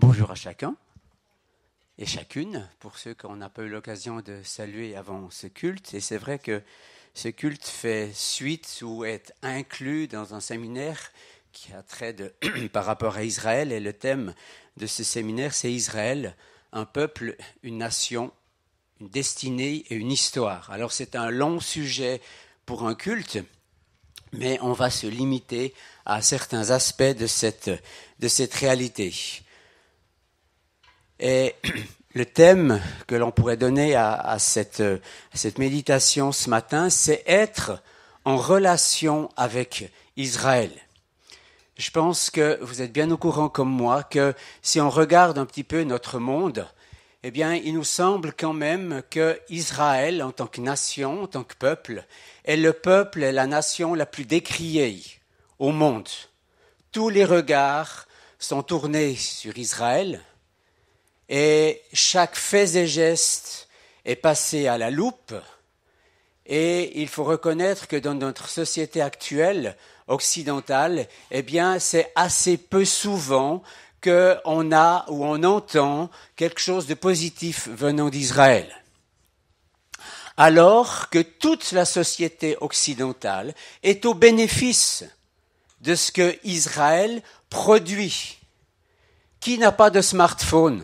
Bonjour à chacun et chacune, pour ceux qu'on n'a pas eu l'occasion de saluer avant ce culte. Et c'est vrai que ce culte fait suite ou est inclus dans un séminaire qui a trait par rapport à Israël. Et le thème de ce séminaire, c'est Israël, un peuple, une nation, une destinée et une histoire. Alors c'est un long sujet pour un culte, mais on va se limiter à certains aspects de cette réalité. Et le thème que l'on pourrait donner à cette méditation ce matin, c'est être en relation avec Israël. Je pense que vous êtes bien au courant comme moi que si on regarde un petit peu notre monde, eh bien, il nous semble quand même que Israël, en tant que nation, en tant que peuple, est le peuple et la nation la plus décriée au monde. Tous les regards sont tournés sur Israël. Et chaque fait et geste est passé à la loupe. Et il faut reconnaître que dans notre société actuelle, occidentale, eh bien, c'est assez peu souvent qu'on a ou on entend quelque chose de positif venant d'Israël. Alors que toute la société occidentale est au bénéfice de ce que Israël produit. Qui n'a pas de smartphone ?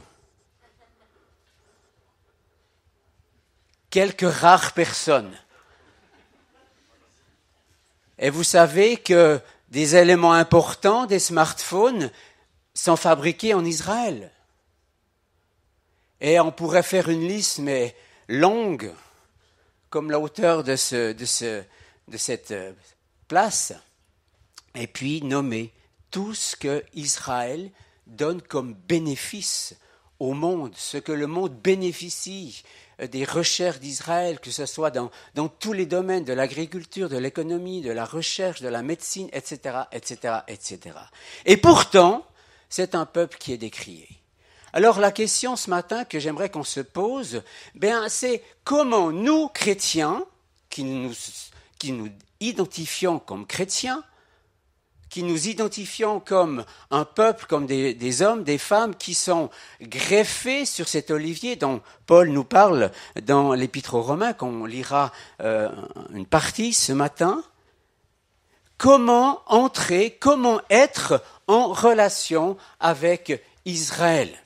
Quelques rares personnes. Et vous savez que des éléments importants des smartphones sont fabriqués en Israël. Et on pourrait faire une liste, mais longue, comme la hauteur de cette place, et puis nommer tout ce que Israël donne comme bénéfice au monde, ce que le monde bénéficie des recherches d'Israël, que ce soit dans tous les domaines de l'agriculture, de l'économie, de la recherche, de la médecine, etc., etc., etc. Et pourtant, c'est un peuple qui est décrié. Alors la question ce matin que j'aimerais qu'on se pose, c'est comment nous, chrétiens, qui nous identifions comme chrétiens, qui nous identifions comme un peuple, comme des hommes, des femmes qui sont greffés sur cet olivier dont Paul nous parle dans l'Épître aux Romains, qu'on lira une partie ce matin. Comment entrer, comment être en relation avec Israël ?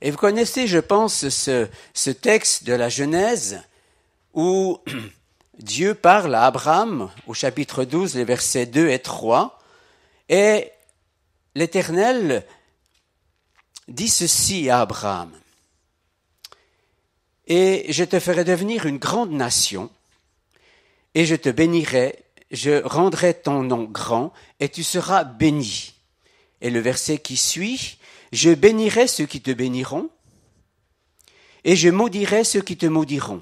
Et vous connaissez, je pense, ce texte de la Genèse où Dieu parle à Abraham au chapitre 12, les versets 2 et 3, et l'Éternel dit ceci à Abraham. « Et je te ferai devenir une grande nation, et je te bénirai, je rendrai ton nom grand, et tu seras béni. » Et le verset qui suit, « Je bénirai ceux qui te béniront, et je maudirai ceux qui te maudiront.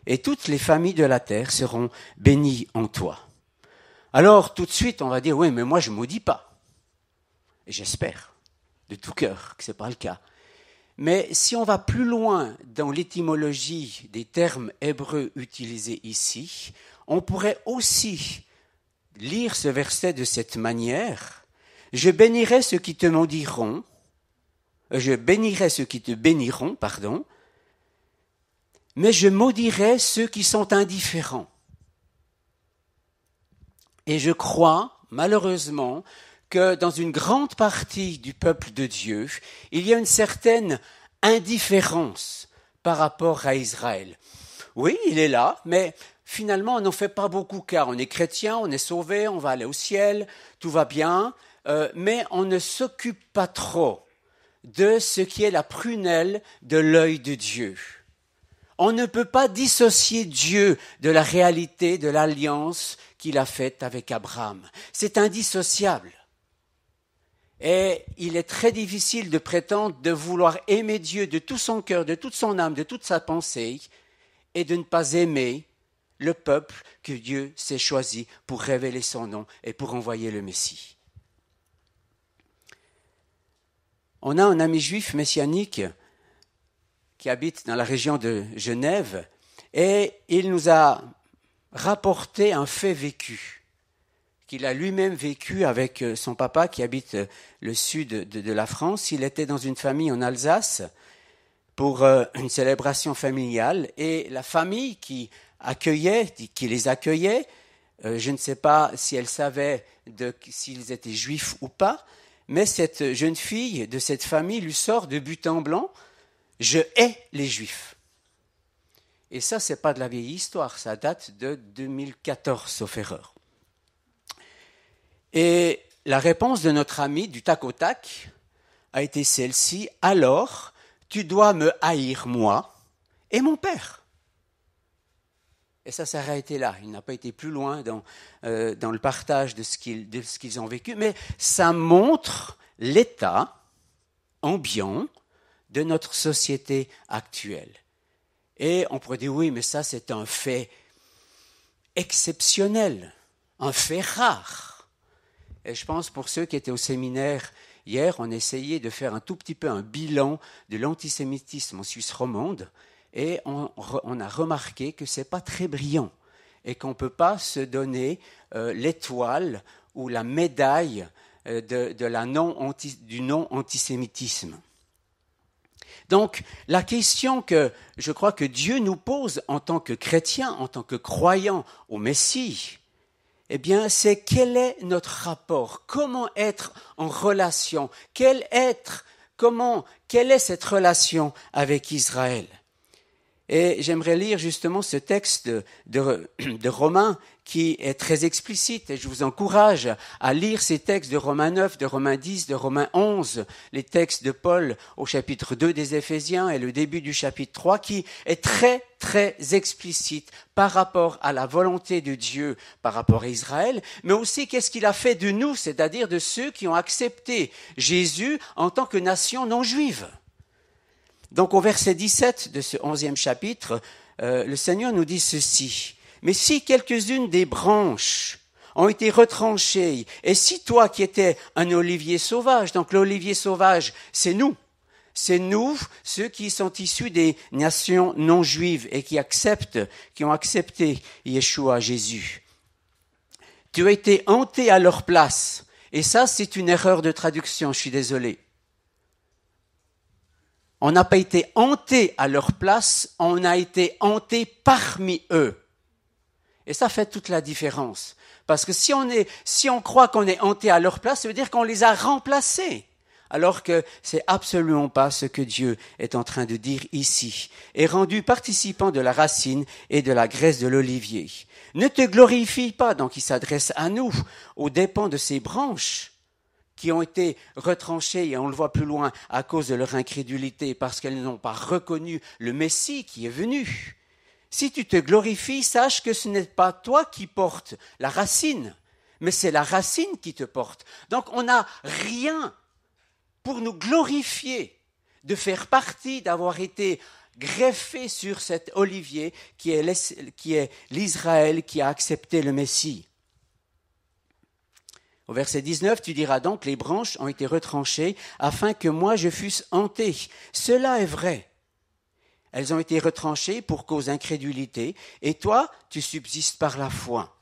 Et toutes les familles de la terre seront bénies en toi. » Alors, tout de suite, on va dire, oui, mais moi, je ne maudis pas. Et j'espère, de tout cœur, que ce n'est pas le cas. Mais si on va plus loin dans l'étymologie des termes hébreux utilisés ici, on pourrait aussi lire ce verset de cette manière. Je bénirai ceux qui te maudiront, je bénirai ceux qui te béniront, pardon, mais je maudirai ceux qui sont indifférents. Et je crois, malheureusement, que dans une grande partie du peuple de Dieu, il y a une certaine indifférence par rapport à Israël. Oui, il est là, mais finalement, on n'en fait pas beaucoup cas. On est chrétien, on est sauvé, on va aller au ciel, tout va bien, mais on ne s'occupe pas trop de ce qui est la prunelle de l'œil de Dieu. On ne peut pas dissocier Dieu de la réalité de l'alliance qu'il a faite avec Abraham. C'est indissociable. Et il est très difficile de prétendre de vouloir aimer Dieu de tout son cœur, de toute son âme, de toute sa pensée, et de ne pas aimer le peuple que Dieu s'est choisi pour révéler son nom et pour envoyer le Messie. On a un ami juif messianique qui habite dans la région de Genève, et il nous a rapporté un fait vécu qu'il a lui-même vécu avec son papa qui habite le sud de la France. Il était dans une famille en Alsace pour une célébration familiale et la famille qui les accueillait, je ne sais pas si elle savait s'ils étaient juifs ou pas, mais cette jeune fille de cette famille lui sort de but en blanc « Je hais les juifs ». Et ça, ce n'est pas de la vieille histoire, ça date de 2014, sauf erreur. Et la réponse de notre ami du tac au tac a été celle-ci, « Alors, tu dois me haïr moi et mon père ». Et ça s'est arrêté là, il n'a pas été plus loin dans le partage de ce qu'ils ont vécu, mais ça montre l'état ambiant de notre société actuelle. Et on pourrait dire, oui, mais ça c'est un fait exceptionnel, un fait rare. Et je pense pour ceux qui étaient au séminaire hier, on essayait de faire un tout petit peu un bilan de l'antisémitisme en Suisse romande, et on a remarqué que ce n'est pas très brillant, et qu'on ne peut pas se donner l'étoile ou la médaille du non-antisémitisme. Donc, la question que je crois que Dieu nous pose en tant que chrétiens, en tant que croyants au Messie, eh bien, c'est quel est notre rapport? Comment être en relation? Quelle est cette relation avec Israël? Et j'aimerais lire justement ce texte de Romains qui est très explicite, et je vous encourage à lire ces textes de Romains 9, de Romains 10, de Romains 11, les textes de Paul au chapitre 2 des Éphésiens et le début du chapitre 3, qui est très, très explicite par rapport à la volonté de Dieu, par rapport à Israël, mais aussi qu'est-ce qu'il a fait de nous, c'est-à-dire de ceux qui ont accepté Jésus en tant que nation non juive. Donc au verset 17 de ce 11e chapitre, le Seigneur nous dit ceci. « Mais si quelques-unes des branches ont été retranchées, et si toi qui étais un olivier sauvage, donc l'olivier sauvage, c'est nous, ceux qui sont issus des nations non juives et qui ont accepté Yeshua, Jésus. Tu as été hanté à leur place, et ça c'est une erreur de traduction, je suis désolé. On n'a pas été hanté à leur place, on a été hanté parmi eux. Et ça fait toute la différence. Parce que si on croit qu'on est hanté à leur place, ça veut dire qu'on les a remplacés. Alors que c'est absolument pas ce que Dieu est en train de dire ici. Et rendu participant de la racine et de la graisse de l'olivier. Ne te glorifie pas, donc il s'adresse à nous, aux dépens de ces branches qui ont été retranchées, et on le voit plus loin, à cause de leur incrédulité, parce qu'elles n'ont pas reconnu le Messie qui est venu. Si tu te glorifies, sache que ce n'est pas toi qui portes la racine, mais c'est la racine qui te porte. Donc on n'a rien pour nous glorifier de faire partie, d'avoir été greffé sur cet olivier qui est l'Israël qui a accepté le Messie. Au verset 19, tu diras donc, les branches ont été retranchées afin que moi je fusse hanté. Cela est vrai. Elles ont été retranchées pour cause d'incrédulité, et toi, tu subsistes par la foi.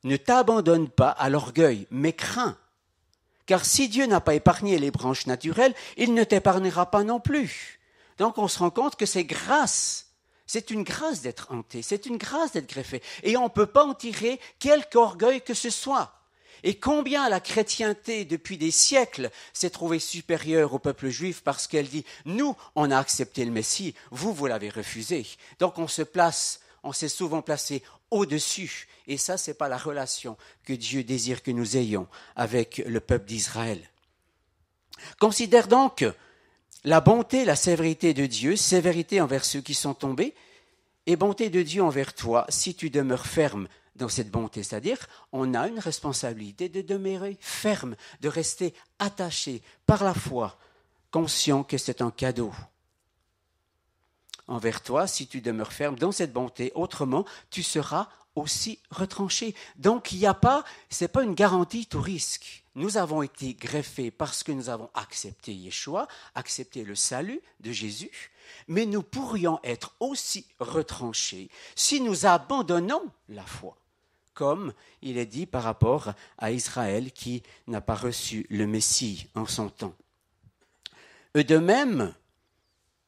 Ne t'abandonne pas à l'orgueil, mais crains. Car si Dieu n'a pas épargné les branches naturelles, il ne t'épargnera pas non plus. Donc on se rend compte que c'est grâce. C'est une grâce d'être hanté, c'est une grâce d'être greffé. Et on ne peut pas en tirer quelque orgueil que ce soit. Et combien la chrétienté, depuis des siècles, s'est trouvée supérieure au peuple juif parce qu'elle dit « Nous, on a accepté le Messie, vous l'avez refusé. » Donc on s'est souvent placé au-dessus. Et ça, ce n'est pas la relation que Dieu désire que nous ayons avec le peuple d'Israël. Considère donc la bonté, la sévérité de Dieu, sévérité envers ceux qui sont tombés, et bonté de Dieu envers toi si tu demeures ferme dans cette bonté, c'est-à-dire on a une responsabilité de demeurer ferme, de rester attaché par la foi, conscient que c'est un cadeau envers toi si tu demeures ferme dans cette bonté, autrement tu seras aussi retranché. Donc c'est pas une garantie tout risque. Nous avons été greffés parce que nous avons accepté Yeshua, accepté le salut de Jésus, mais nous pourrions être aussi retranchés si nous abandonnons la foi. comme il est dit par rapport à Israël qui n'a pas reçu le Messie en son temps. Eux de même,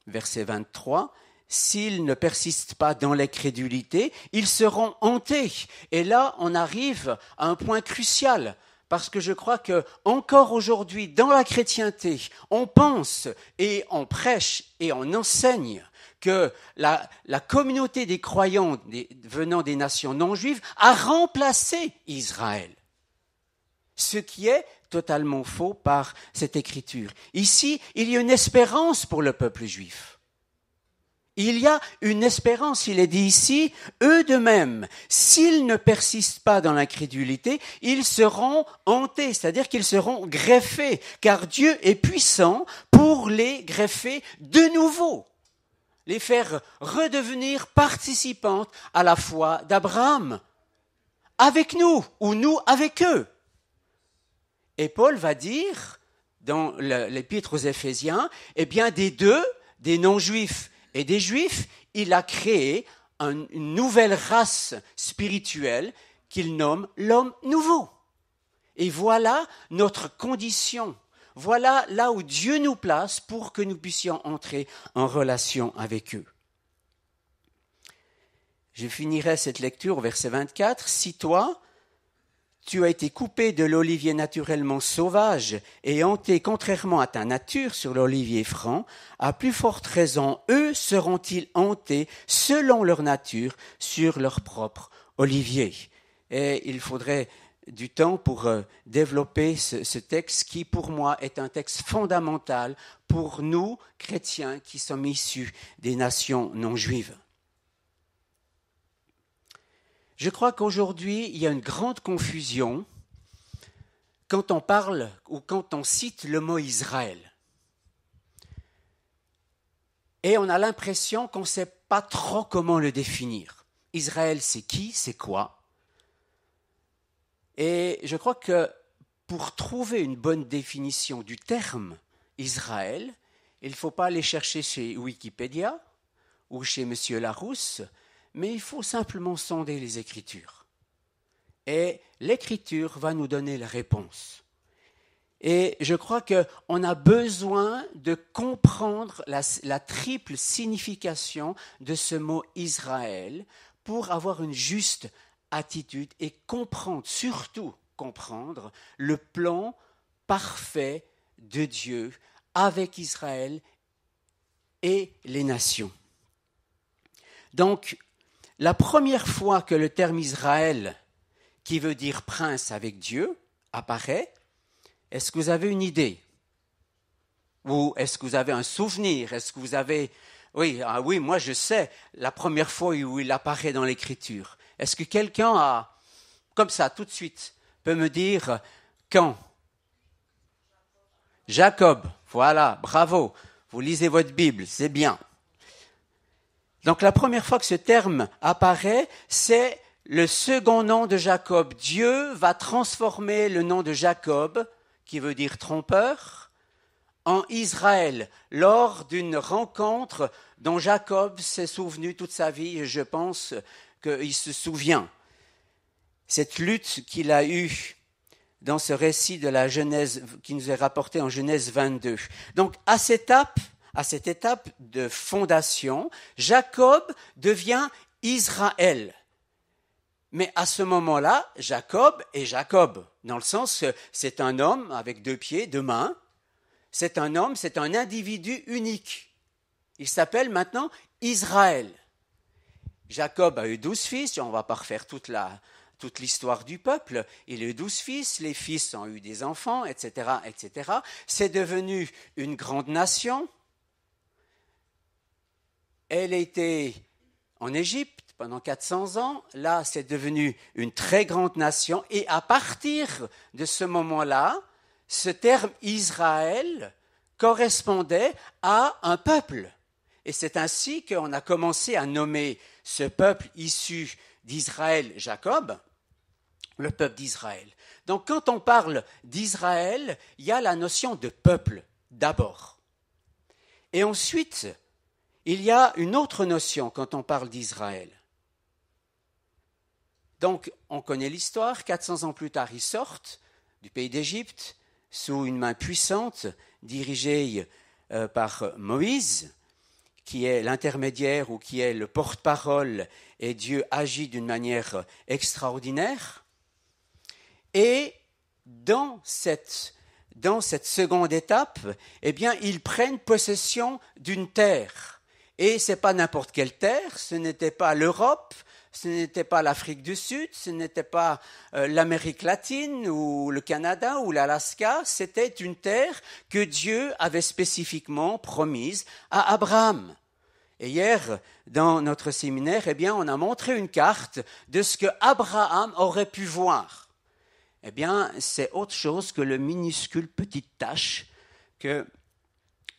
verset 23, s'ils ne persistent pas dans l'incrédulité, ils seront hantés. Et là, on arrive à un point crucial, parce que je crois que encore aujourd'hui, dans la chrétienté, on pense et on prêche et on enseigne que la communauté des croyants venant des nations non juives a remplacé Israël. Ce qui est totalement faux par cette écriture. Ici, il y a une espérance pour le peuple juif. Il y a une espérance, il est dit ici, eux de même, s'ils ne persistent pas dans l'incrédulité, ils seront hantés, c'est-à-dire qu'ils seront greffés, car Dieu est puissant pour les greffer de nouveau, les faire redevenir participantes à la foi d'Abraham, avec nous, ou nous avec eux. Et Paul va dire, dans l'épître aux Éphésiens, eh bien des deux, des non-juifs et des juifs, il a créé une nouvelle race spirituelle qu'il nomme l'homme nouveau. Et voilà notre condition. Voilà là où Dieu nous place pour que nous puissions entrer en relation avec eux. Je finirai cette lecture au verset 24. Si toi, tu as été coupé de l'olivier naturellement sauvage et hanté contrairement à ta nature sur l'olivier franc, à plus forte raison, eux seront-ils hantés selon leur nature sur leur propre olivier. Et il faudrait du temps pour développer ce texte qui, pour moi, est un texte fondamental pour nous, chrétiens, qui sommes issus des nations non juives. Je crois qu'aujourd'hui, il y a une grande confusion quand on parle ou quand on cite le mot Israël. Et on a l'impression qu'on ne sait pas trop comment le définir. Israël, c'est qui, c'est quoi? Et je crois que pour trouver une bonne définition du terme Israël, il ne faut pas aller chercher chez Wikipédia ou chez M. Larousse, mais il faut simplement sonder les Écritures. Et l'Écriture va nous donner la réponse. Et je crois qu'on a besoin de comprendre la triple signification de ce mot Israël pour avoir une juste attitude et comprendre, surtout comprendre, le plan parfait de Dieu avec Israël et les nations. Donc, la première fois que le terme Israël, qui veut dire prince avec Dieu, apparaît, est-ce que vous avez une idée? Ou est-ce que vous avez un souvenir? Est-ce que vous avez... Oui, moi je sais, la première fois où il apparaît dans l'Écriture. Est-ce que quelqu'un a, comme ça, tout de suite, peut me dire quand? Jacob, voilà, bravo. Vous lisez votre Bible, c'est bien. Donc la première fois que ce terme apparaît, c'est le second nom de Jacob. Dieu va transformer le nom de Jacob, qui veut dire trompeur, en Israël, lors d'une rencontre dont Jacob s'est souvenu toute sa vie, et je pense qu'il se souvient. Cette lutte qu'il a eue dans ce récit de la Genèse, qui nous est rapporté en Genèse 22. Donc à cette étape de fondation, Jacob devient Israël. Mais à ce moment-là, Jacob est Jacob, dans le sens que c'est un homme avec 2 pieds, 2 mains. C'est un homme, c'est un individu unique. Il s'appelle maintenant Israël. Jacob a eu 12 fils, on ne va pas refaire toute l'histoire du peuple. Il a eu 12 fils, les fils ont eu des enfants, etc., etc. C'est devenu une grande nation. Elle était en Égypte pendant 400 ans. Là, c'est devenu une très grande nation. Et à partir de ce moment-là, ce terme Israël correspondait à un peuple. Et c'est ainsi qu'on a commencé à nommer ce peuple issu d'Israël, Jacob, le peuple d'Israël. Donc quand on parle d'Israël, il y a la notion de peuple d'abord. Et ensuite, il y a une autre notion quand on parle d'Israël. Donc, on connaît l'histoire. 400 ans plus tard, ils sortent du pays d'Égypte sous une main puissante dirigée par Moïse, qui est l'intermédiaire ou qui est le porte-parole, et Dieu agit d'une manière extraordinaire. Et dans cette seconde étape, eh bien, ils prennent possession d'une terre. Et ce n'est pas n'importe quelle terre, ce n'était pas l'Europe, ce n'était pas l'Afrique du Sud, ce n'était pas l'Amérique latine ou le Canada ou l'Alaska, c'était une terre que Dieu avait spécifiquement promise à Abraham. Et hier, dans notre séminaire, eh bien, on a montré une carte de ce que Abraham aurait pu voir. Eh bien, c'est autre chose que le minuscule petite tache que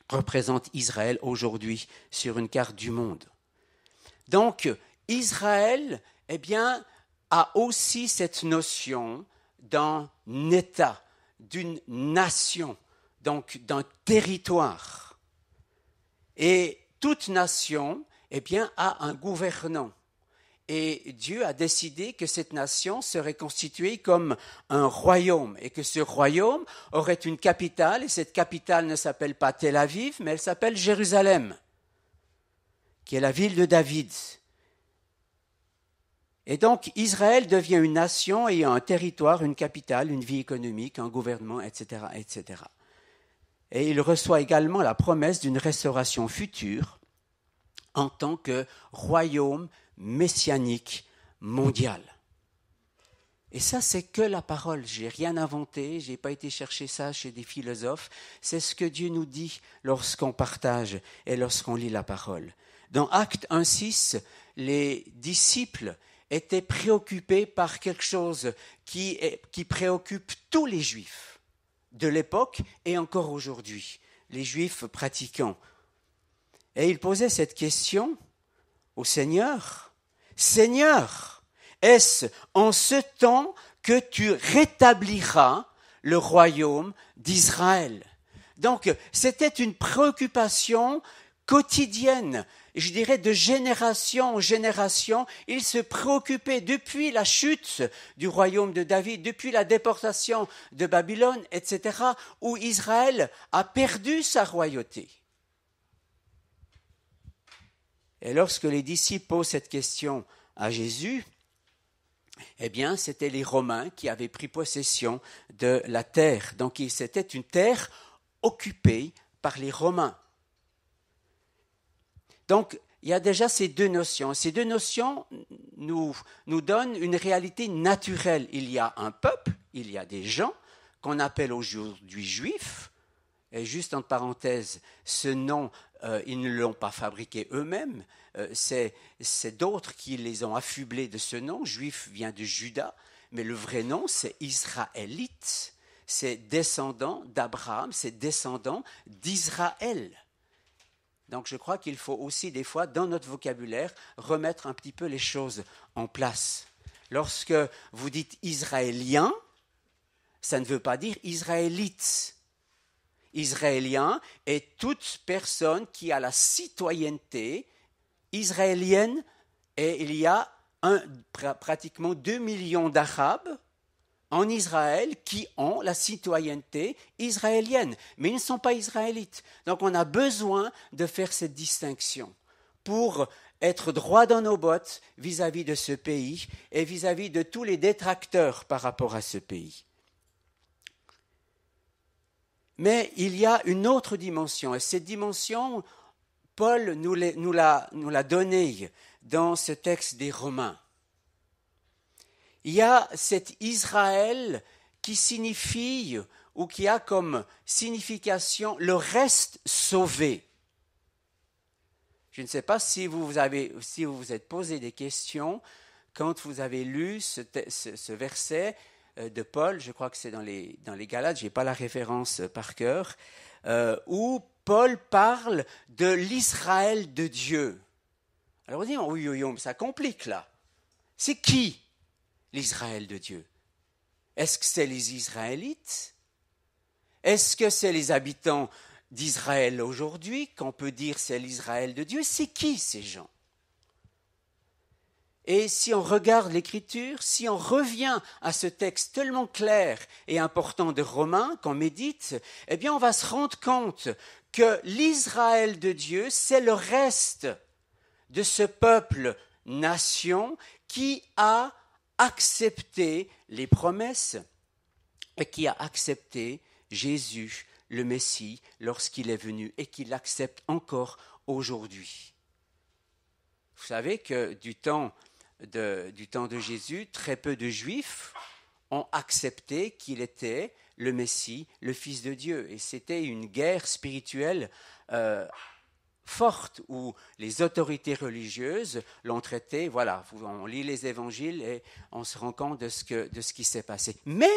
représente Israël aujourd'hui sur une carte du monde. Donc, Israël, eh bien, a aussi cette notion d'un État, d'une nation, donc d'un territoire. Et toute nation, eh bien, a un gouvernant. Et Dieu a décidé que cette nation serait constituée comme un royaume et que ce royaume aurait une capitale, et cette capitale ne s'appelle pas Tel Aviv, mais elle s'appelle Jérusalem, qui est la ville de David. Et donc Israël devient une nation ayant un territoire, une capitale, une vie économique, un gouvernement, etc., etc. Et il reçoit également la promesse d'une restauration future en tant que royaume messianique mondial. Et ça, c'est que la parole. Je n'ai rien inventé, je n'ai pas été chercher ça chez des philosophes. C'est ce que Dieu nous dit lorsqu'on partage et lorsqu'on lit la parole. Dans Actes 1,6, les disciples étaient préoccupés par quelque chose qui préoccupe tous les Juifs de l'époque et encore aujourd'hui, les Juifs pratiquants. Et ils posaient cette question au Seigneur. Seigneur, est-ce en ce temps que tu rétabliras le royaume d'Israël? Donc, c'était une préoccupation quotidienne, je dirais de génération en génération. Ils se préoccupaient depuis la chute du royaume de David, depuis la déportation de Babylone, etc., où Israël a perdu sa royauté. Et lorsque les disciples posent cette question à Jésus, eh bien, c'était les Romains qui avaient pris possession de la terre. Donc, c'était une terre occupée par les Romains. Donc, il y a déjà ces deux notions. Ces deux notions nous donnent une réalité naturelle. Il y a un peuple, il y a des gens qu'on appelle aujourd'hui juifs. Et juste entre parenthèses, ce nom, ils ne l'ont pas fabriqué eux-mêmes. C'est d'autres qui les ont affublés de ce nom. Juif vient de Juda, mais le vrai nom, c'est Israélite. C'est descendant d'Abraham, c'est descendant d'Israël. Donc je crois qu'il faut aussi des fois, dans notre vocabulaire, remettre un petit peu les choses en place. Lorsque vous dites israélien, ça ne veut pas dire israélite. Israélien est toute personne qui a la citoyenneté israélienne, et il y a pratiquement 2 millions d'Arabes en Israël qui ont la citoyenneté israélienne, mais ils ne sont pas israélites. Donc on a besoin de faire cette distinction pour être droit dans nos bottes vis-à-vis de ce pays et vis-à-vis de tous les détracteurs par rapport à ce pays. Mais il y a une autre dimension, et cette dimension, Paul nous l'a donnée dans ce texte des Romains. Il y a cet Israël qui signifie, ou qui a comme signification le reste sauvé. Je ne sais pas si vous vous êtes posé des questions quand vous avez lu ce verset de Paul, je crois que c'est dans les Galates, je n'ai pas la référence par cœur, où Paul parle de l'Israël de Dieu. Alors on dit, oui, ça complique là. C'est qui l'Israël de Dieu? Est-ce que c'est les Israélites? Est-ce que c'est les habitants d'Israël aujourd'hui, qu'on peut dire c'est l'Israël de Dieu? C'est qui ces gens? Et si on regarde l'Écriture, si on revient à ce texte tellement clair et important de Romains qu'on médite, eh bien on va se rendre compte que l'Israël de Dieu, c'est le reste de ce peuple, nation, qui a accepté les promesses et qui a accepté Jésus, le Messie, lorsqu'il est venu et qui l'accepte encore aujourd'hui. Vous savez que du temps de Jésus, très peu de Juifs ont accepté qu'il était le Messie, le Fils de Dieu. Et c'était une guerre spirituelle forte où les autorités religieuses l'ont traité. Voilà, on lit les évangiles et on se rend compte de ce qui s'est passé. Mais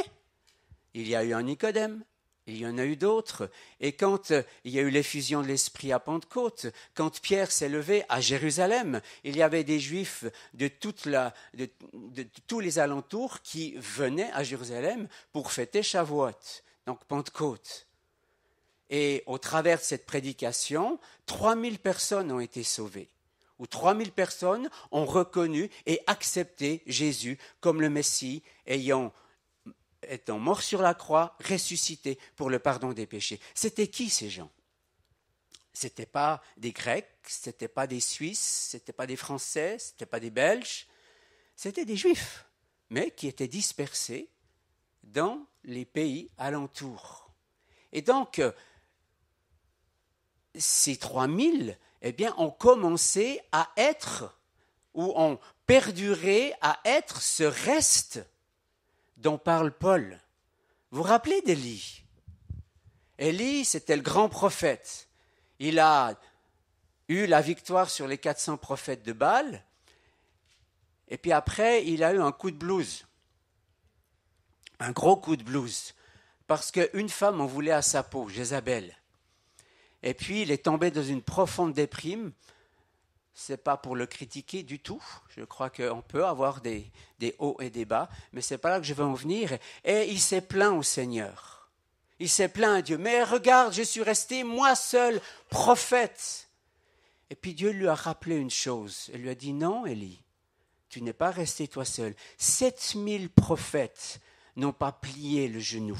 il y a eu un Nicodème. Il y en a eu d'autres. Et quand il y a eu l'effusion de l'Esprit à Pentecôte, quand Pierre s'est levé à Jérusalem, il y avait des Juifs de tous les alentours qui venaient à Jérusalem pour fêter Shavuot, donc Pentecôte. Et au travers de cette prédication, 3000 personnes ont été sauvées, où 3000 personnes ont reconnu et accepté Jésus comme le Messie, étant mort sur la croix, ressuscité pour le pardon des péchés. C'était qui ces gens? Ce n'étaient pas des Grecs, ce n'étaient pas des Suisses, ce n'étaient pas des Français, ce n'étaient pas des Belges, c'était des Juifs, mais qui étaient dispersés dans les pays alentours. Et donc, ces 3000, eh bien, ont commencé à être, ou ont perduré à être ce reste dont parle Paul. Vous vous rappelez d'Élie? Élie, c'était le grand prophète. Il a eu la victoire sur les 400 prophètes de Baal, et puis après, il a eu un coup de blues, un gros coup de blues, parce qu'une femme en voulait à sa peau, Jézabel. Et puis, il est tombé dans une profonde déprime. Ce n'est pas pour le critiquer du tout. Je crois qu'on peut avoir des hauts et des bas, mais ce n'est pas là que je veux en venir. Et il s'est plaint au Seigneur. Il s'est plaint à Dieu. Mais regarde, je suis resté moi seul prophète. Et puis Dieu lui a rappelé une chose. Il lui a dit, non, Élie, tu n'es pas resté toi seul. 7000 prophètes n'ont pas plié le genou.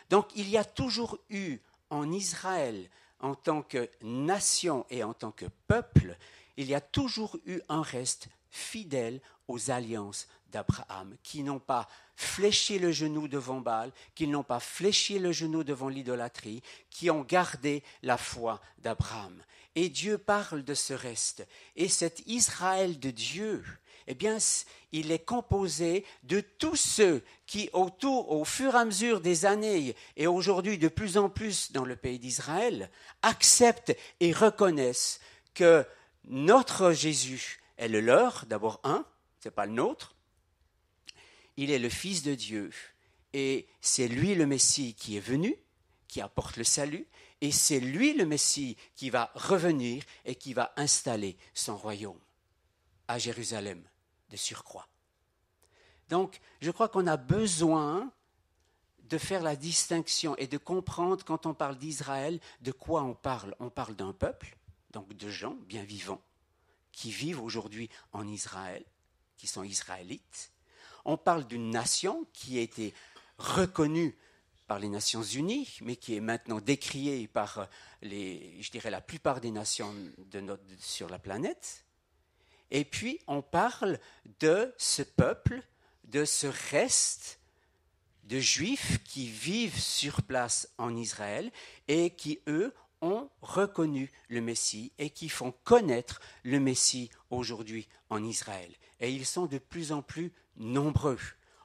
Donc il y a toujours eu en Israël, en tant que nation et en tant que peuple, il y a toujours eu un reste fidèle aux alliances d'Abraham, qui n'ont pas fléchi le genou devant Baal, qui n'ont pas fléchi le genou devant l'idolâtrie, qui ont gardé la foi d'Abraham. Et Dieu parle de ce reste. Et cet Israël de Dieu, eh bien, il est composé de tous ceux qui, au fur et à mesure des années, et aujourd'hui de plus en plus dans le pays d'Israël, acceptent et reconnaissent que notre Jésus est le leur, d'abord un, ce n'est pas le nôtre. Il est le Fils de Dieu et c'est lui le Messie qui est venu, qui apporte le salut, et c'est lui le Messie qui va revenir et qui va installer son royaume à Jérusalem de surcroît. Donc, je crois qu'on a besoin de faire la distinction et de comprendre quand on parle d'Israël, de quoi on parle. On parle d'un peuple, donc de gens bien vivants, qui vivent aujourd'hui en Israël, qui sont israélites. On parle d'une nation qui a été reconnue par les Nations Unies, mais qui est maintenant décriée par la plupart des nations sur la planète. Et puis, on parle de ce peuple, de ce reste de Juifs qui vivent sur place en Israël et qui, eux, ont reconnu le Messie et qui font connaître le Messie aujourd'hui en Israël. Et ils sont de plus en plus nombreux.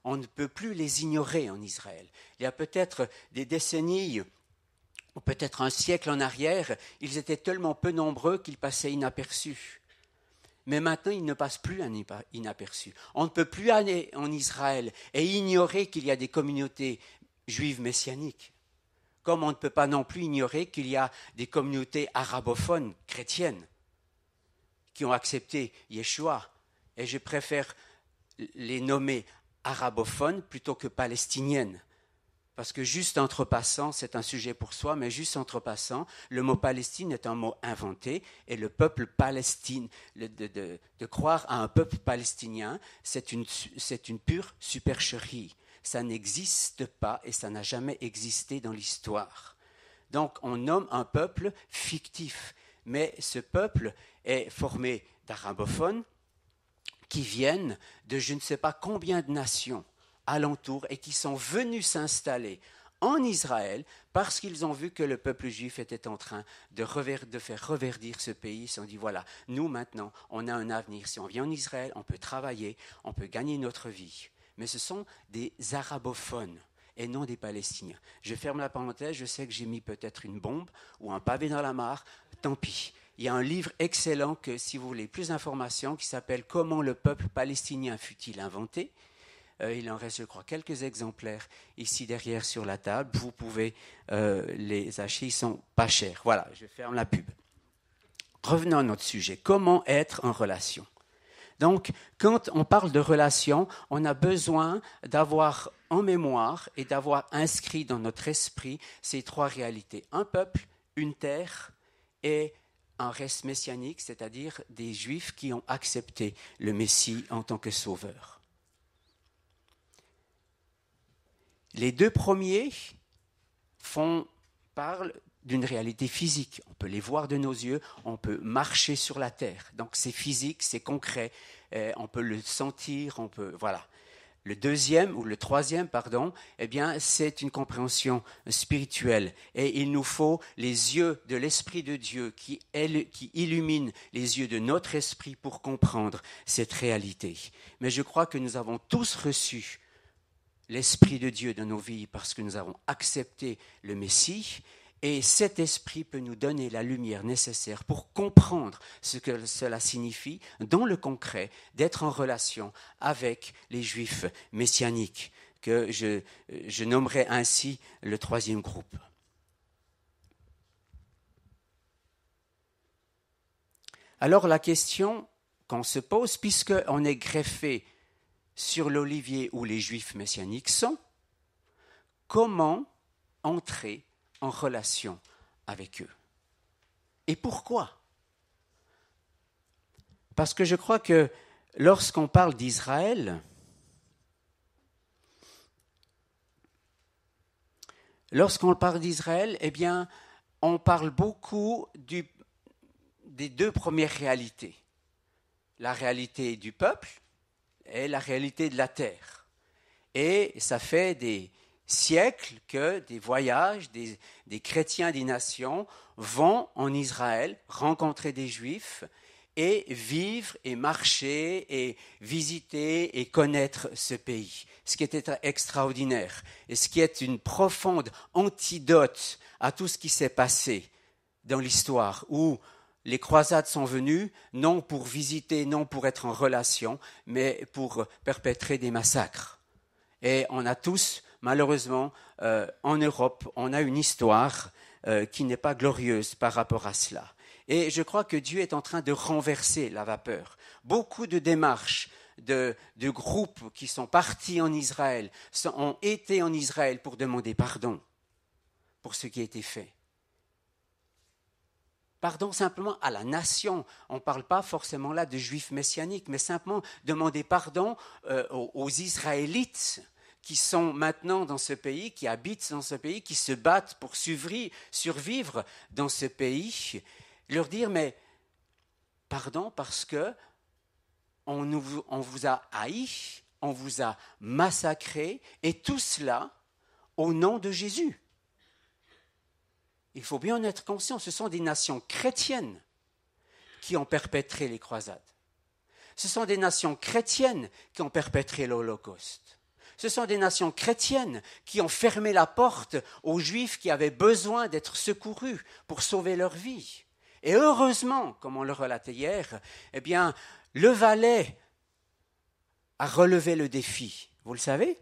On ne peut plus les ignorer en Israël. Il y a peut-être des décennies, ou peut-être un siècle en arrière, ils étaient tellement peu nombreux qu'ils passaient inaperçus. Mais maintenant, ils ne passent plus inaperçus. On ne peut plus aller en Israël et ignorer qu'il y a des communautés juives messianiques. Comme on ne peut pas non plus ignorer qu'il y a des communautés arabophones chrétiennes qui ont accepté Yeshua. Et je préfère les nommer arabophones plutôt que palestiniennes. parce que juste entre passants, c'est un sujet pour soi, mais juste entre passants, le mot Palestine est un mot inventé, et le peuple palestinien, de croire à un peuple palestinien, c'est une pure supercherie. Ça n'existe pas et ça n'a jamais existé dans l'histoire. Donc on nomme un peuple fictif, mais ce peuple est formé d'arabophones qui viennent de je ne sais pas combien de nations alentour et qui sont venus s'installer en Israël parce qu'ils ont vu que le peuple juif était en train de faire reverdir ce pays. Ils se sont dit, voilà, nous maintenant, on a un avenir. Si on vient en Israël, on peut travailler, on peut gagner notre vie. Mais ce sont des arabophones et non des Palestiniens. Je ferme la parenthèse, je sais que j'ai mis peut-être une bombe ou un pavé dans la mare, tant pis. Il y a un livre excellent que, si vous voulez plus d'informations, qui s'appelle « Comment le peuple palestinien fut-il inventé ?» Il en reste, je crois, quelques exemplaires ici derrière sur la table. Vous pouvez les acheter, ils sont pas chers. Voilà, je ferme la pub. Revenons à notre sujet. Comment être en relation? Donc, quand on parle de relation, on a besoin d'avoir en mémoire et d'avoir inscrit dans notre esprit ces trois réalités. Un peuple, une terre et un reste messianique, c'est-à-dire des Juifs qui ont accepté le Messie en tant que sauveur. Les deux premiers parlent d'une réalité physique. On peut les voir de nos yeux, on peut marcher sur la terre. Donc c'est physique, c'est concret, on peut le sentir, voilà. Le deuxième, ou le troisième, pardon, eh bien, c'est une compréhension spirituelle. Et il nous faut les yeux de l'Esprit de Dieu qui illuminent les yeux de notre esprit pour comprendre cette réalité. Mais je crois que nous avons tous reçu l'Esprit de Dieu dans nos vies parce que nous avons accepté le Messie, et cet Esprit peut nous donner la lumière nécessaire pour comprendre ce que cela signifie dans le concret d'être en relation avec les Juifs messianiques, que je nommerai ainsi le troisième groupe. Alors la question qu'on se pose, puisqu'on est greffé sur l'olivier où les Juifs messianiques sont, comment entrer en relation avec eux? Et pourquoi? Parce que je crois que lorsqu'on parle d'Israël, eh bien, on parle beaucoup des deux premières réalités. La réalité du peuple et la réalité de la terre. Et ça fait des siècles que des voyages, des chrétiens des nations vont en Israël rencontrer des Juifs et vivre et marcher et visiter et connaître ce pays. Ce qui était extraordinaire et ce qui est une profonde antidote à tout ce qui s'est passé dans l'histoire où les croisades sont venues non pour visiter, non pour être en relation, mais pour perpétrer des massacres. Et on a tous, malheureusement, en Europe, on a une histoire qui n'est pas glorieuse par rapport à cela. Et je crois que Dieu est en train de renverser la vapeur. Beaucoup de démarches de groupes qui sont partis en Israël ont été en Israël pour demander pardon pour ce qui a été fait. Pardon simplement à la nation. On ne parle pas forcément là de juifs messianiques, mais simplement demander pardon aux Israélites qui sont maintenant dans ce pays, qui habitent dans ce pays, qui se battent pour survivre dans ce pays. Leur dire, mais pardon parce que on vous a haïs, on vous a massacrés, et tout cela au nom de Jésus. Il faut bien en être conscient, ce sont des nations chrétiennes qui ont perpétré les croisades. Ce sont des nations chrétiennes qui ont perpétré l'Holocauste. Ce sont des nations chrétiennes qui ont fermé la porte aux Juifs qui avaient besoin d'être secourus pour sauver leur vie. Et heureusement, comme on le relatait hier, eh bien, le Valais a relevé le défi. Vous le savez?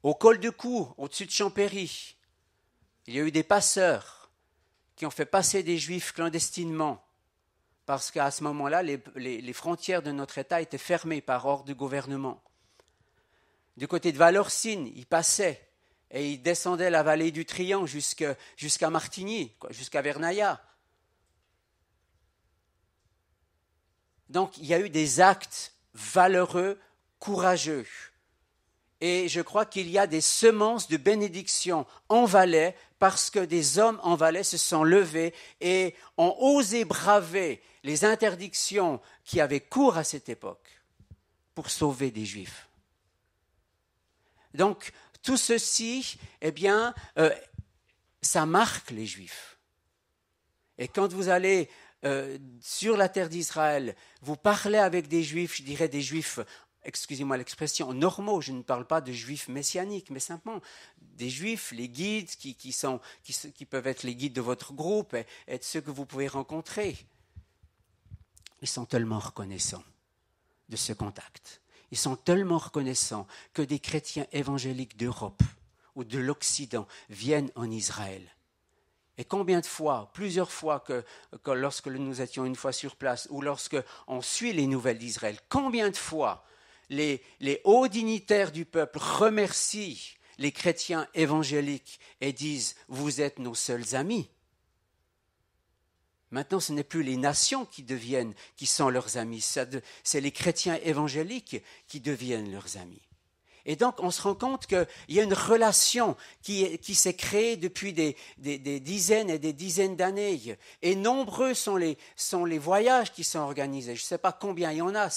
Au col de Cou, au-dessus de Champéry, il y a eu des passeurs qui ont fait passer des Juifs clandestinement parce qu'à ce moment-là, les frontières de notre État étaient fermées par ordre du gouvernement. Du côté de Valorcine, il passait et il descendait la vallée du Trian jusqu'à Martigny, jusqu'à Vernaya. Donc, il y a eu des actes valeureux, courageux. Et je crois qu'il y a des semences de bénédiction en Valais parce que des hommes en Valais se sont levés et ont osé braver les interdictions qui avaient cours à cette époque pour sauver des Juifs. Donc, tout ceci, eh bien, ça marque les Juifs. Et quand vous allez sur la terre d'Israël, vous parlez avec des Juifs, je dirais des Juifs, excusez-moi l'expression, normaux, je ne parle pas de Juifs messianiques, mais simplement des Juifs, les guides qui peuvent être les guides de votre groupe et de ceux que vous pouvez rencontrer. Ils sont tellement reconnaissants de ce contact. Ils sont tellement reconnaissants que des chrétiens évangéliques d'Europe ou de l'Occident viennent en Israël. Et combien de fois, plusieurs fois que lorsque nous étions une fois sur place ou lorsque on suit les nouvelles d'Israël, combien de fois les hauts dignitaires du peuple remercient les chrétiens évangéliques et disent « Vous êtes nos seuls amis ». Maintenant, ce n'est plus les nations qui sont leurs amis, c'est les chrétiens évangéliques qui deviennent leurs amis. Et donc, on se rend compte qu'il y a une relation qui s'est créée depuis des dizaines et des dizaines d'années. Et nombreux sont les voyages qui sont organisés. Je ne sais pas combien il y en a,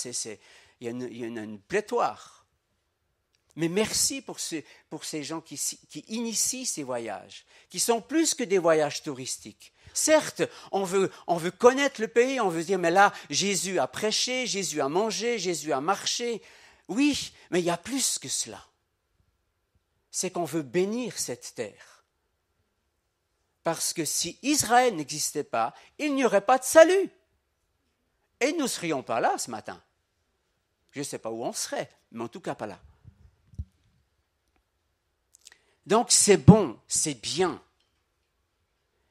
il y en a une pléthore. Mais merci pour ces gens qui initient ces voyages, qui sont plus que des voyages touristiques. Certes, on veut connaître le pays, on veut dire, mais là, Jésus a prêché, Jésus a mangé, Jésus a marché. Oui, mais il y a plus que cela. C'est qu'on veut bénir cette terre. Parce que si Israël n'existait pas, il n'y aurait pas de salut. Et nous ne serions pas là ce matin. Je ne sais pas où on serait, mais en tout cas pas là. Donc c'est bon, c'est bien.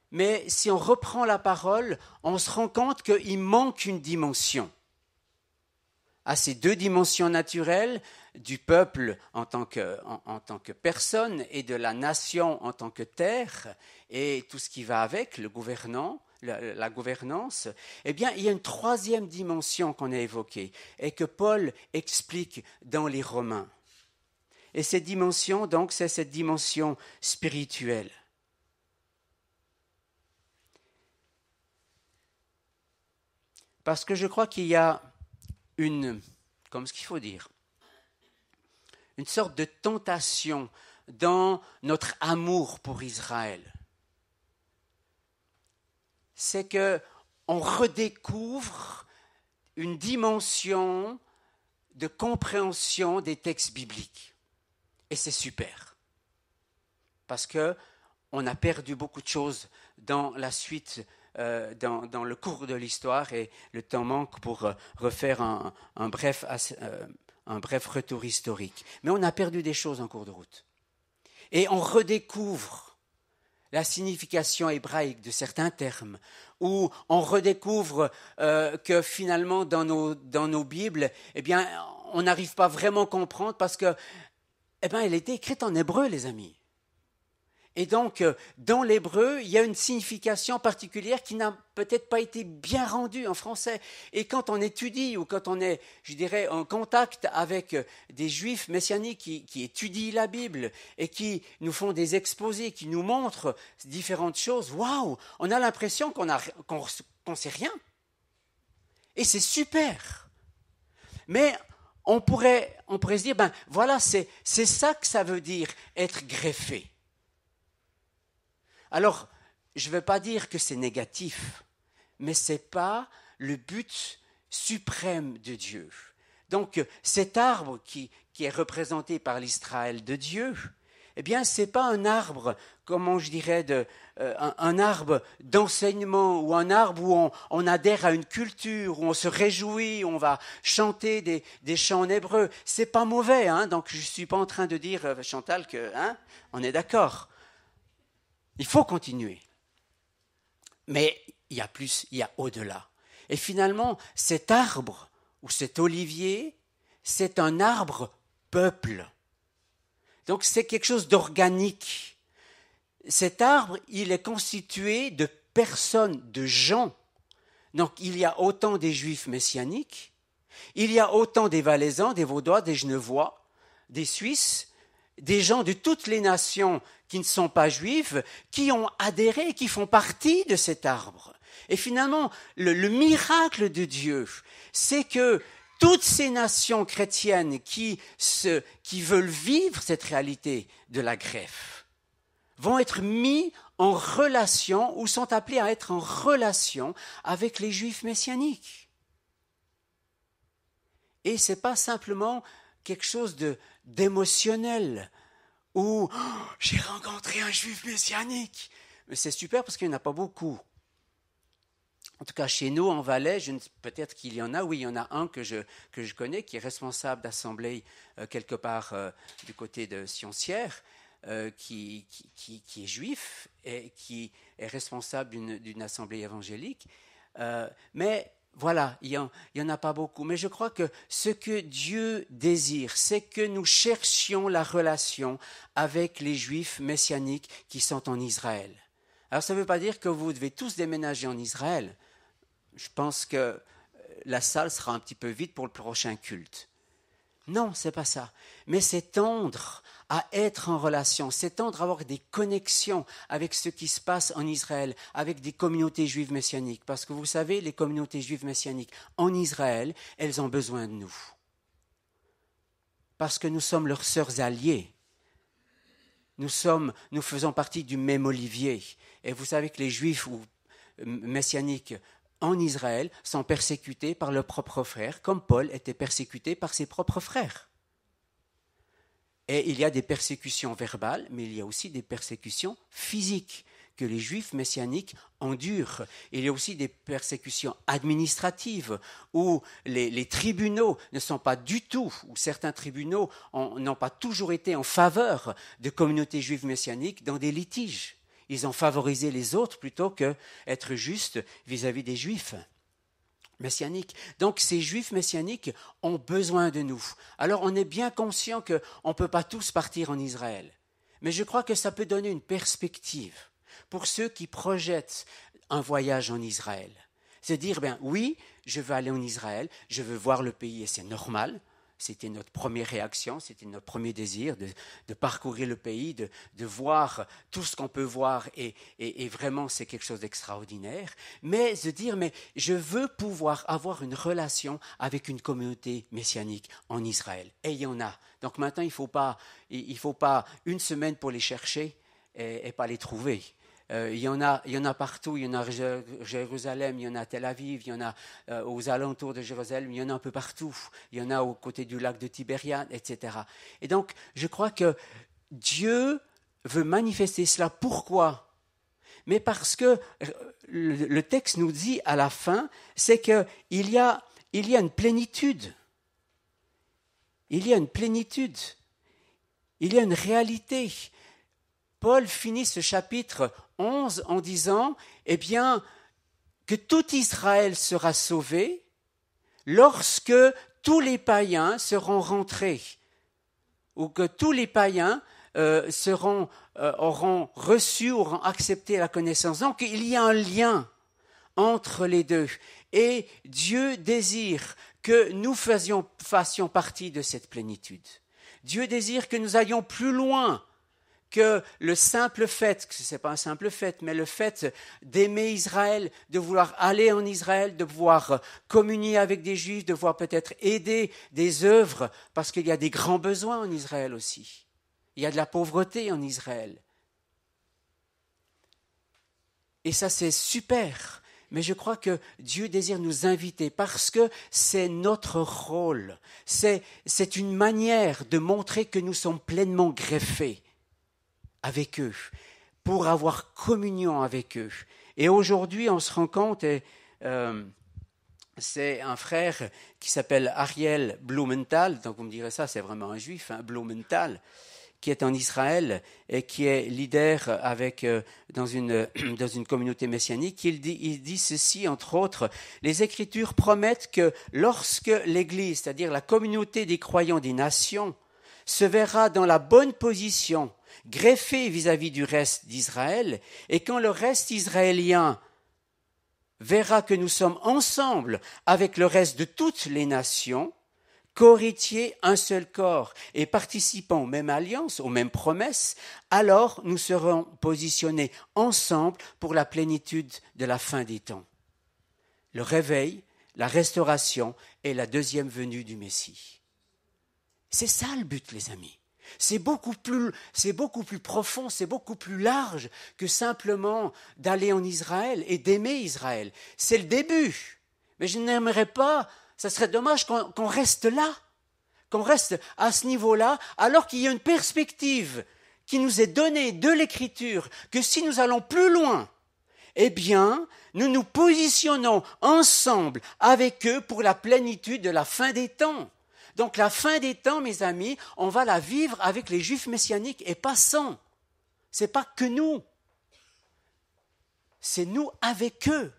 Mais si on reprend la parole, on se rend compte qu'il manque une dimension. À ces deux dimensions naturelles, du peuple en tant que personne et de la nation en tant que terre, et tout ce qui va avec, le gouvernant, la gouvernance, eh bien, il y a une troisième dimension qu'on a évoquée et que Paul explique dans les Romains. Et cette dimension, donc, c'est cette dimension spirituelle. Parce que je crois qu'il y a comme ce qu'il faut dire, une sorte de tentation dans notre amour pour Israël. C'est qu'on redécouvre une dimension de compréhension des textes bibliques. Et c'est super. Parce qu'on a perdu beaucoup de choses dans la suite dans le cours de l'histoire et le temps manque pour refaire un bref retour historique. Mais on a perdu des choses en cours de route. Et on redécouvre la signification hébraïque de certains termes, ou on redécouvre que finalement dans nos Bibles, eh bien, on n'arrive pas vraiment à comprendre parce que, eh bien, elle était écrite en hébreu, les amis. Et donc, dans l'hébreu, il y a une signification particulière qui n'a peut-être pas été bien rendue en français. Et quand on étudie ou quand on est, je dirais, en contact avec des juifs messianiques qui étudient la Bible et qui nous font des exposés, qui nous montrent différentes choses, waouh, on a l'impression qu'on sait rien. Et c'est super. Mais on pourrait se dire, ben voilà, c'est ça que ça veut dire être greffé. Alors, je ne veux pas dire que c'est négatif, mais ce n'est pas le but suprême de Dieu. Donc, cet arbre qui est représenté par l'Israël de Dieu, eh bien, ce n'est pas un arbre, comment je dirais, un arbre d'enseignement ou un arbre où on adhère à une culture, où on se réjouit, où on va chanter des chants en hébreu. Ce n'est pas mauvais, hein, donc je ne suis pas en train de dire, Chantal, on est d'accord. Il faut continuer. Mais il y a plus, il y a au-delà. Et finalement, cet arbre ou cet olivier, c'est un arbre peuple. Donc c'est quelque chose d'organique. Cet arbre, il est constitué de personnes, de gens. Donc il y a autant des Juifs messianiques, il y a autant des Valaisans, des Vaudois, des Genevois, des Suisses, des gens de toutes les nations qui ne sont pas juifs, qui ont adhéré, qui font partie de cet arbre. Et finalement, le miracle de Dieu, c'est que toutes ces nations chrétiennes qui veulent vivre cette réalité de la greffe vont être mis en relation ou sont appelés à être en relation avec les Juifs messianiques. Et ce n'est pas simplement quelque chose d'émotionnel où j'ai rencontré un Juif messianique. Mais c'est super parce qu'il n'y en a pas beaucoup. En tout cas, chez nous, en Valais, peut-être qu'il y en a, oui, il y en a un que je connais, qui est responsable d'assemblée quelque part du côté de Sioncières, qui est juif et qui est responsable d'une assemblée évangélique. Mais voilà, il n'y en a pas beaucoup. Mais je crois que ce que Dieu désire, c'est que nous cherchions la relation avec les Juifs messianiques qui sont en Israël. Alors, ça ne veut pas dire que vous devez tous déménager en Israël. Je pense que la salle sera un petit peu vide pour le prochain culte. Non, ce n'est pas ça. Mais c'est tendre à être en relation, c'est tendre à avoir des connexions avec ce qui se passe en Israël, avec des communautés juives messianiques. Parce que vous savez, les communautés juives messianiques en Israël, elles ont besoin de nous. Parce que nous sommes leurs sœurs alliées. Nous faisons partie du même olivier. Et vous savez que les juifs messianiques en Israël sont persécutés par leurs propres frères, comme Paul était persécuté par ses propres frères. Et il y a des persécutions verbales, mais il y a aussi des persécutions physiques que les Juifs messianiques endurent. Il y a aussi des persécutions administratives où les tribunaux ne sont pas du tout, ou certains tribunaux n'ont pas toujours été en faveur de communautés juives messianiques dans des litiges. Ils ont favorisé les autres plutôt qu'être justes vis-à-vis des Juifs messianiques. Donc ces Juifs messianiques ont besoin de nous. Alors on est bien conscient qu'on ne peut pas tous partir en Israël. Mais je crois que ça peut donner une perspective pour ceux qui projettent un voyage en Israël. C'est dire, oui, je veux aller en Israël, je veux voir le pays et c'est normal. C'était notre première réaction, c'était notre premier désir de parcourir le pays, de voir tout ce qu'on peut voir et vraiment c'est quelque chose d'extraordinaire. Mais de dire, je veux pouvoir avoir une relation avec une communauté messianique en Israël. Et il y en a. Donc maintenant, il faut pas une semaine pour les chercher et pas les trouver. Il y en a partout, il y en a à Jérusalem, il y en a à Tel Aviv, il y en a aux alentours de Jérusalem, il y en a un peu partout. Il y en a aux côtés du lac de Tibériade, etc. Et donc, je crois que Dieu veut manifester cela. Pourquoi ? Mais parce que le texte nous dit à la fin, c'est qu'il y a une plénitude. Il y a une plénitude. Il y a une réalité. Paul finit ce chapitre 11 en disant, que tout Israël sera sauvé lorsque tous les païens seront rentrés, ou que tous les païens auront reçu, auront accepté la connaissance. Donc il y a un lien entre les deux. Et Dieu désire que nous fassions partie de cette plénitude. Dieu désire que nous allions plus loin que le simple fait, ce n'est pas un simple fait, mais le fait d'aimer Israël, de vouloir aller en Israël, de pouvoir communier avec des Juifs, de pouvoir peut-être aider des œuvres, parce qu'il y a des grands besoins en Israël aussi. Il y a de la pauvreté en Israël. Et ça, c'est super. Mais je crois que Dieu désire nous inviter parce que c'est notre rôle. C'est une manière de montrer que nous sommes pleinement greffés avec eux, pour avoir communion avec eux. Et aujourd'hui, on se rend compte, c'est un frère qui s'appelle Ariel Blumenthal, donc vous me direz ça, c'est vraiment un juif, Blumenthal, qui est en Israël et qui est leader dans une communauté messianique. Il dit ceci, entre autres, les Écritures promettent que lorsque l'Église, c'est-à-dire la communauté des croyants des nations, se verra dans la bonne position, greffé vis-à-vis du reste d'Israël, et quand le reste israélien verra que nous sommes ensemble avec le reste de toutes les nations, co-héritiers, un seul corps, et participant aux mêmes alliances, aux mêmes promesses, alors nous serons positionnés ensemble pour la plénitude de la fin des temps. Le réveil, la restauration et la deuxième venue du Messie. C'est ça le but, les amis. C'est beaucoup plus profond, c'est beaucoup plus large que simplement d'aller en Israël et d'aimer Israël. C'est le début. Mais je n'aimerais pas, ça serait dommage qu'on reste là, qu'on reste à ce niveau-là, alors qu'il y a une perspective qui nous est donnée de l'Écriture, que si nous allons plus loin, eh bien, nous nous positionnons ensemble avec eux pour la plénitude de la fin des temps. Donc la fin des temps, mes amis, on va la vivre avec les Juifs messianiques et pas sans. Ce n'est pas que nous. C'est nous avec eux.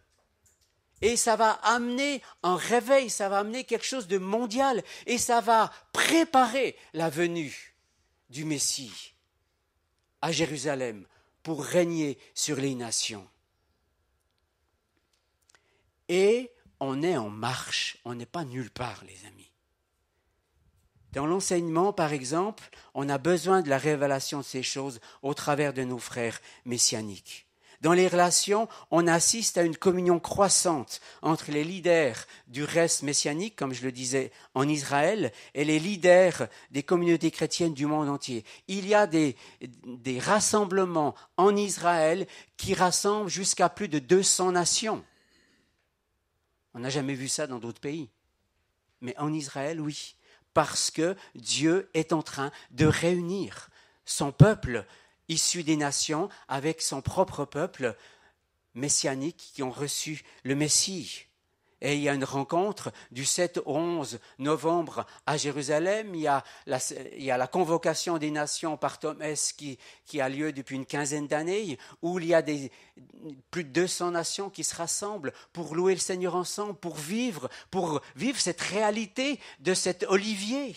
Et ça va amener un réveil, ça va amener quelque chose de mondial et ça va préparer la venue du Messie à Jérusalem pour régner sur les nations. Et on est en marche, on n'est pas nulle part, les amis. Dans l'enseignement, par exemple, on a besoin de la révélation de ces choses au travers de nos frères messianiques. Dans les relations, on assiste à une communion croissante entre les leaders du reste messianique, comme je le disais, en Israël, et les leaders des communautés chrétiennes du monde entier. Il y a des rassemblements en Israël qui rassemblent jusqu'à plus de 200 nations. On n'a jamais vu ça dans d'autres pays. Mais en Israël, oui. Parce que Dieu est en train de réunir son peuple issu des nations avec son propre peuple messianique qui ont reçu le Messie. Et il y a une rencontre du 7 au 11 novembre à Jérusalem. Il y a la convocation des nations par Thomas qui a lieu depuis une quinzaine d'années, où il y a plus de 200 nations qui se rassemblent pour louer le Seigneur ensemble, pour vivre cette réalité de cet olivier.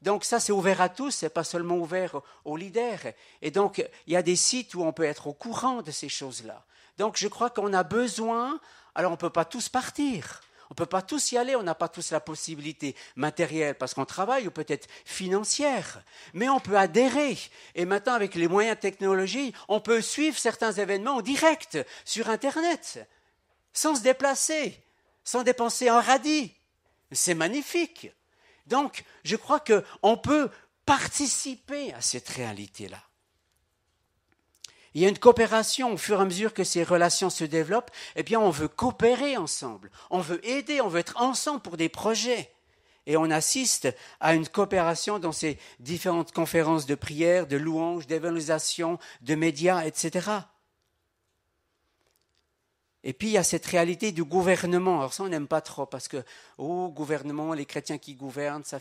Donc ça, c'est ouvert à tous, c'est pas seulement ouvert aux leaders. Et donc, il y a des sites où on peut être au courant de ces choses-là. Donc, je crois qu'on a besoin. Alors, on ne peut pas tous partir, on ne peut pas tous y aller, on n'a pas tous la possibilité matérielle parce qu'on travaille ou peut-être financière, mais on peut adhérer. Et maintenant, avec les moyens de technologie, on peut suivre certains événements en direct sur Internet, sans se déplacer, sans dépenser un radis. C'est magnifique. Donc, je crois qu'on peut participer à cette réalité-là. Il y a une coopération au fur et à mesure que ces relations se développent. Eh bien, on veut coopérer ensemble, on veut aider, on veut être ensemble pour des projets. Et on assiste à une coopération dans ces différentes conférences de prière, de louanges, d'évangélisation, de médias, etc. Et puis, il y a cette réalité du gouvernement. Alors ça, on n'aime pas trop parce que, gouvernement, les chrétiens qui gouvernent, ça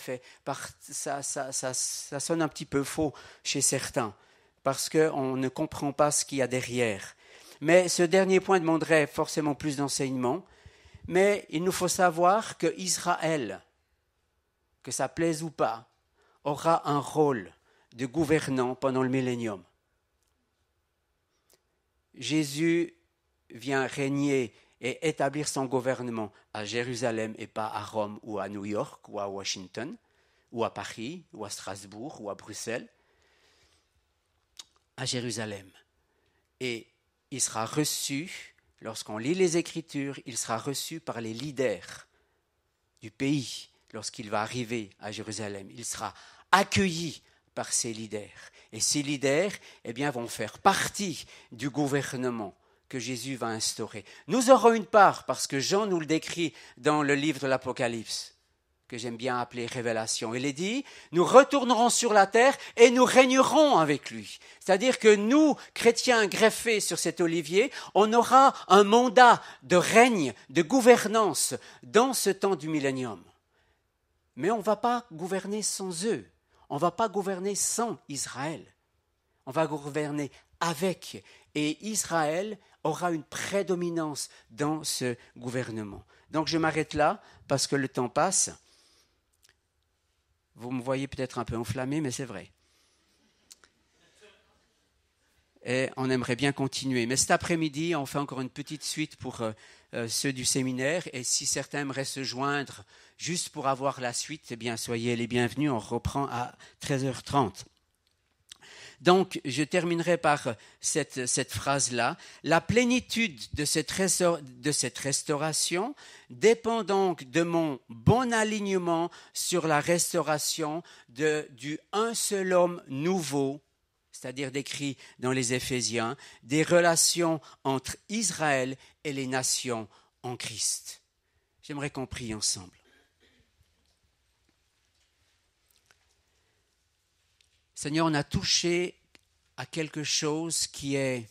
sonne un petit peu faux chez certains. Parce qu'on ne comprend pas ce qu'il y a derrière. Mais ce dernier point demanderait forcément plus d'enseignement. Mais il nous faut savoir que Israël, que ça plaise ou pas, aura un rôle de gouvernant pendant le millénium. Jésus vient régner et établir son gouvernement à Jérusalem et pas à Rome ou à New York ou à Washington ou à Paris ou à Strasbourg ou à Bruxelles. À Jérusalem. Et il sera reçu, lorsqu'on lit les Écritures, il sera reçu par les leaders du pays lorsqu'il va arriver à Jérusalem. Il sera accueilli par ces leaders. Et ces leaders, eh bien, vont faire partie du gouvernement que Jésus va instaurer. Nous aurons une part, parce que Jean nous le décrit dans le livre de l'Apocalypse, que j'aime bien appeler Révélation. Il est dit, nous retournerons sur la terre et nous régnerons avec lui. C'est-à-dire que nous, chrétiens greffés sur cet olivier, on aura un mandat de règne, de gouvernance dans ce temps du millénium. Mais on ne va pas gouverner sans eux. On ne va pas gouverner sans Israël. On va gouverner avec. Et Israël aura une prédominance dans ce gouvernement. Donc je m'arrête là parce que le temps passe. Vous me voyez peut-être un peu enflammé, mais c'est vrai. Et on aimerait bien continuer. Mais cet après-midi, on fait encore une petite suite pour ceux du séminaire. Et si certains aimeraient se joindre juste pour avoir la suite, eh bien, soyez les bienvenus. On reprend à 13h30. Donc, je terminerai par cette phrase-là. La plénitude de cette restauration dépend donc de mon bon alignement sur la restauration du un seul homme nouveau, c'est-à-dire décrit dans les Éphésiens, des relations entre Israël et les nations en Christ. J'aimerais qu'on prie ensemble. Seigneur, on a touché à quelque chose qui est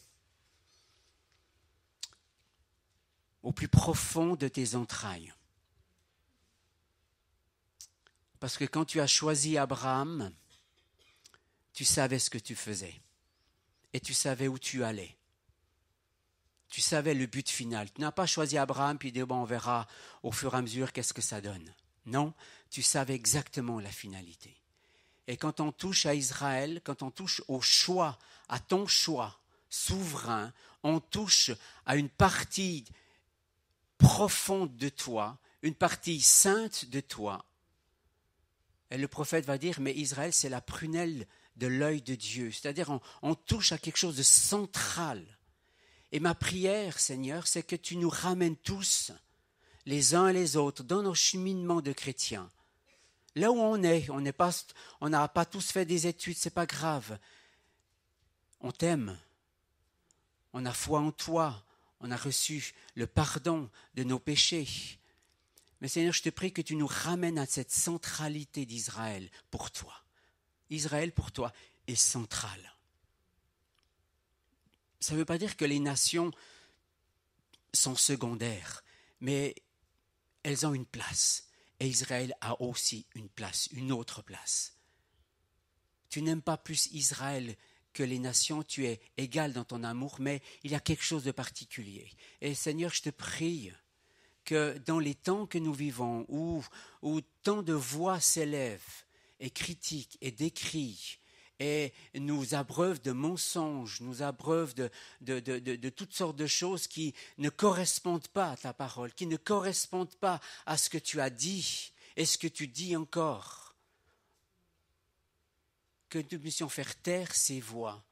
au plus profond de tes entrailles. Parce que quand tu as choisi Abraham, tu savais ce que tu faisais et tu savais où tu allais. Tu savais le but final. Tu n'as pas choisi Abraham puis dit bon, on verra au fur et à mesure qu'est-ce que ça donne. Non, tu savais exactement la finalité. Et quand on touche à Israël, quand on touche au choix, à ton choix souverain, on touche à une partie profonde de toi, une partie sainte de toi. Et le prophète va dire, mais Israël, c'est la prunelle de l'œil de Dieu. C'est-à-dire, on touche à quelque chose de central. Et ma prière, Seigneur, c'est que tu nous ramènes tous, les uns et les autres, dans nos cheminements de chrétiens. Là où on n'a pas tous fait des études, c'est pas grave. On t'aime, on a foi en toi, on a reçu le pardon de nos péchés. Mais Seigneur, je te prie que tu nous ramènes à cette centralité d'Israël pour toi. Israël pour toi est central. Ça ne veut pas dire que les nations sont secondaires, mais elles ont une place. Et Israël a aussi une place, une autre place. Tu n'aimes pas plus Israël que les nations, tu es égal dans ton amour, mais il y a quelque chose de particulier. Et Seigneur, je te prie que dans les temps que nous vivons, où tant de voix s'élèvent et critiquent et décrient, et nous abreuvent de mensonges, nous abreuvent de toutes sortes de choses qui ne correspondent pas à ta parole, qui ne correspondent pas à ce que tu as dit et ce que tu dis encore. Que nous puissions faire taire ces voix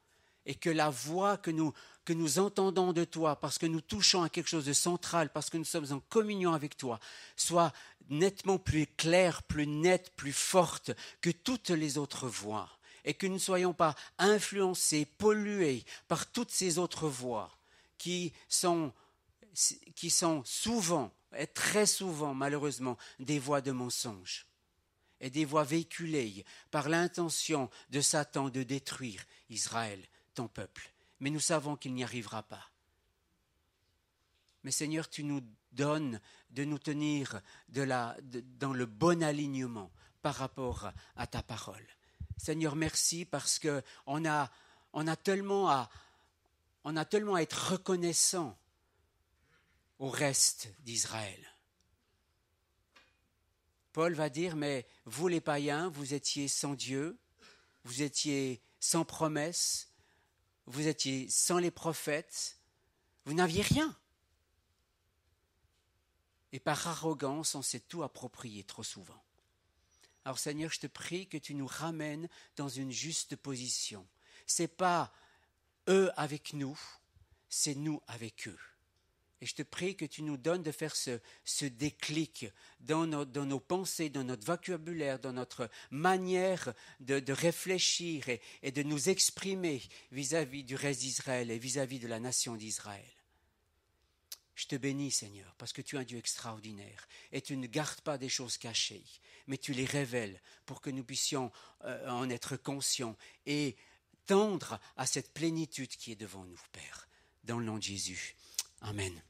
et que la voix que nous entendons de toi, parce que nous touchons à quelque chose de central, parce que nous sommes en communion avec toi, soit nettement plus claire, plus nette, plus forte que toutes les autres voix. Et que nous ne soyons pas influencés, pollués par toutes ces autres voix qui sont souvent, et très souvent malheureusement, des voix de mensonges et des voix véhiculées par l'intention de Satan de détruire Israël, ton peuple. Mais nous savons qu'il n'y arrivera pas. Mais Seigneur, tu nous donnes de nous tenir dans le bon alignement par rapport à ta parole. Seigneur, merci parce qu'on a tellement à être reconnaissant au reste d'Israël. Paul va dire, mais vous les païens, vous étiez sans Dieu, vous étiez sans promesse, vous étiez sans les prophètes, vous n'aviez rien. Et par arrogance, on s'est tout approprié trop souvent. Alors Seigneur, je te prie que tu nous ramènes dans une juste position. Ce n'est pas eux avec nous, c'est nous avec eux. Et je te prie que tu nous donnes de faire ce déclic dans nos pensées, dans notre vocabulaire, dans notre manière de réfléchir et de nous exprimer vis-à-vis du reste d'Israël et vis-à-vis de la nation d'Israël. Je te bénis, Seigneur, parce que tu es un Dieu extraordinaire et tu ne gardes pas des choses cachées, mais tu les révèles pour que nous puissions en être conscients et tendre à cette plénitude qui est devant nous, Père, dans le nom de Jésus. Amen.